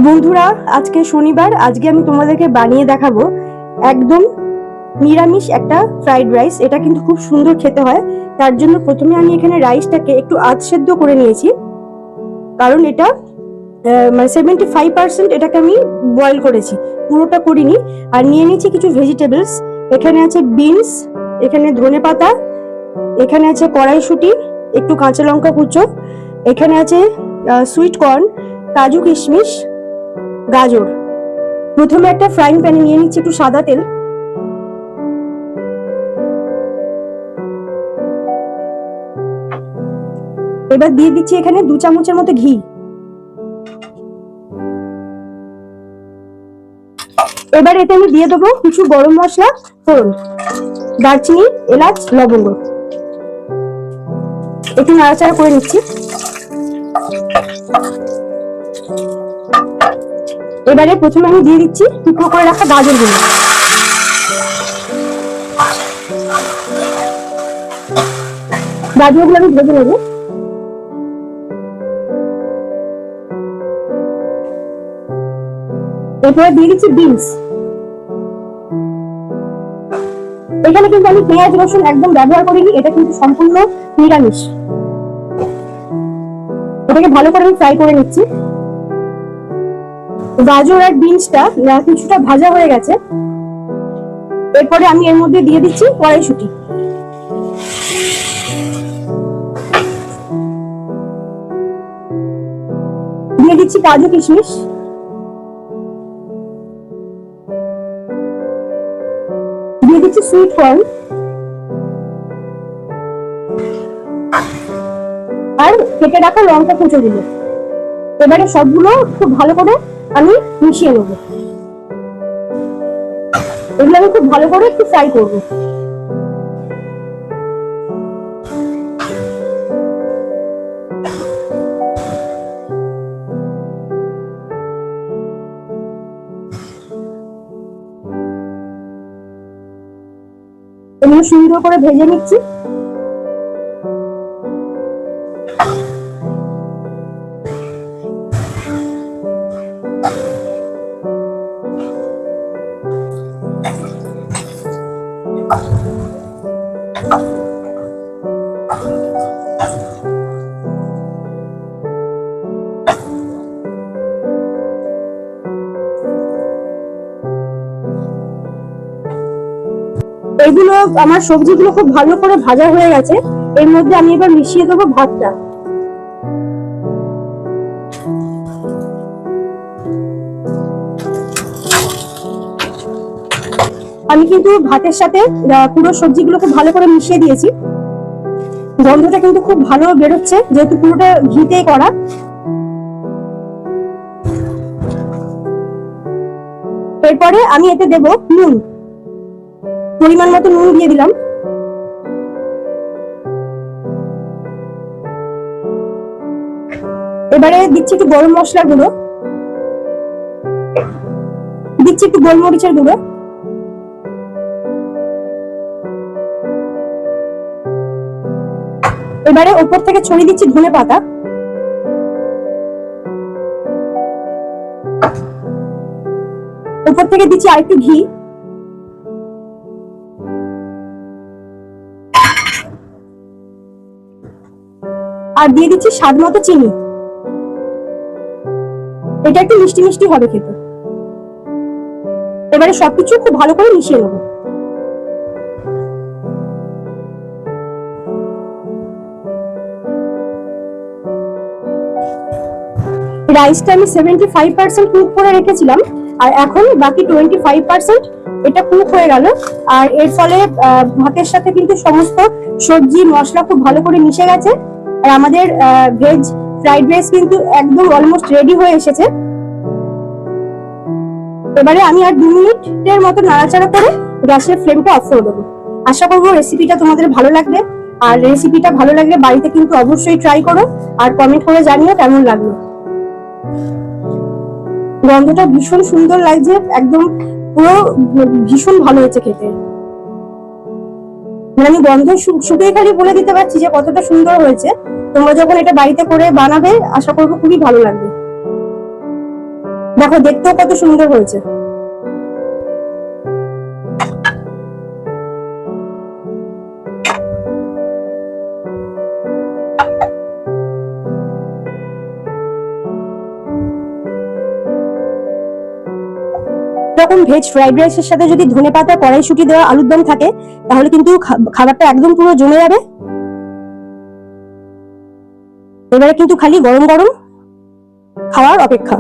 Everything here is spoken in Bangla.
বন্ধুরা, আজকে শনিবার। আজকে আমি তোমাদেরকে বানিয়ে দেখাবো একদম নিরামিষ একটা ফ্রাইড রাইস। এটা কিন্তু খুব সুন্দর খেতে হয়। তার জন্য প্রথমে আমি এখানে রাইসটাকে একটু আধ সেদ্ধ করে নিয়েছি, কারণ এটা মানে 75% এটাকে আমি বয়েল করেছি, পুরোটা করিনি। আর নিয়ে নিয়েছি কিছু ভেজিটেবলস। এখানে আছে বিনস, এখানে ধনেপাতা, এখানে আছে কড়াইশুঁটি, একটু কাঁচা লঙ্কা কুচো, এখানে আছে সুইট কর্ন, কাজু কিশমিশ, গাজর। প্রথমে একটা ফ্রাইং প্যানে নিয়ে নিচ্ছি একটু সাদা তেল। এবার দিয়ে দিচ্ছি এখানে 2 চামচের মতো ঘি। এবার এতে আমি দিয়ে দেবো কিছু গরম মশলা ফোড়ন, দারচিনি, এলাচ, লবঙ্গ। একটু নাড়াচাড়া করে নিচ্ছি। এবারে প্রথমে আমি দিয়ে দিচ্ছি টুকরো করে রাখা গাজরগুলো। গাজরগুলো আমি ভেজে নেবো। এরপরে দিয়ে দিচ্ছি বিনস। এখানে কিন্তু আমি পেঁয়াজ রসুন একদম ব্যবহার করিনি, এটা কিন্তু সম্পূর্ণ নিরামিষ। এটাকে ভালো করে আমি ফ্রাই করে নিচ্ছি। গাজর আর বিনসটা কিছুটা ভাজা হয়ে গেছে। এরপরে আমি এর মধ্যে দিয়ে দিচ্ছি কড়াইশুঁটি। দিয়ে দিচ্ছি কাজু কিশমিশ, দিয়ে দিচ্ছি সুইট কর্ন আর কেটে রাখা লঙ্কা কুচো দিল। এবারে সবগুলো খুব ভালো করে আমি মিশিয়ে নেব। এগুলো আমি খুব ভালো করে একটু ফ্রাই করবো। এগুলো সুন্দর করে ভেজে নিচ্ছি। এগুলো আমার সবজিগুলো খুব ভালো করে ভাজা হয়ে গেছে। এর মধ্যে আমি এবার মিশিয়ে দেবো ভাতটা। আমি কিন্তু ভাতের সাথে পুরো সবজিগুলোকে ভালো করে মিশিয়ে দিয়েছি। গন্ধটা কিন্তু খুব ভালো বেরোচ্ছে, যেহেতু পুরোটা ঘিতেই করা। এরপরে আমি এতে দেব নুন, পরিমাণ মতো নুন দিয়ে দিলাম। এবারে দিচ্ছি একটু গরম মশলার গুঁড়ো, দিচ্ছি একটু গোলমরিচের গুঁড়ো, এবারে উপর থেকে ছড়িয়ে দিচ্ছি ধনেপাতা। উপর থেকে দিচ্ছি আরেকটু ঘি, আর দিয়ে দিচ্ছি স্বাদ মতো চিনি। এটা একটু মিষ্টি মিষ্টি হবে খেতে। এবারে সবকিছু খুব ভালো করে মিশিয়ে নেবো। রাইসটা আমি 75% কুক করে রেখেছিলাম, আর এখন বাকি 25% এটা কুক হয়ে গেল। আর এর ফলে ভাতের সাথে কিন্তু সমস্ত সবজি মশলা খুব ভালো করে মিশে গেছে। আর আমাদের ভেজ ফ্রাইড রাইস কিন্তু একদম অলমোস্ট রেডি হয়ে এসেছে। এবারে আমি আর 2 মিনিটের মতো নাড়াচাড়া করে গ্যাসের ফ্লেমটা অফ করে দেবো। আশা করবো রেসিপিটা তোমাদের ভালো লাগবে। আর রেসিপিটা ভালো লাগলে বাড়িতে কিন্তু অবশ্যই ট্রাই করো, আর কমেন্ট করে জানিও কেমন লাগলো। গন্ধটা ভীষণ সুন্দর লাগছে, একদম পুরো ভীষণ ভালো হয়েছে খেতে। মানে আমি গন্ধ শুকেই খালি বলে দিতে পারছি যে কতটা সুন্দর হয়েছে। তোমরা যখন এটা বাড়িতে করে বানাবে, আশা করবো খুবই ভালো লাগবে। দেখো দেখতেও কত সুন্দর হয়েছে। এরকম ভেজ ফ্রাইড রাইসের সাথে যদি ধনেপাতা, কড়াইশুঁটি দেওয়া আলুর দম থাকে তাহলে কিন্তু খাবারটা একদম পুরো জমে যাবে। এবারে কিন্তু খালি গরম গরম খাওয়ার অপেক্ষা।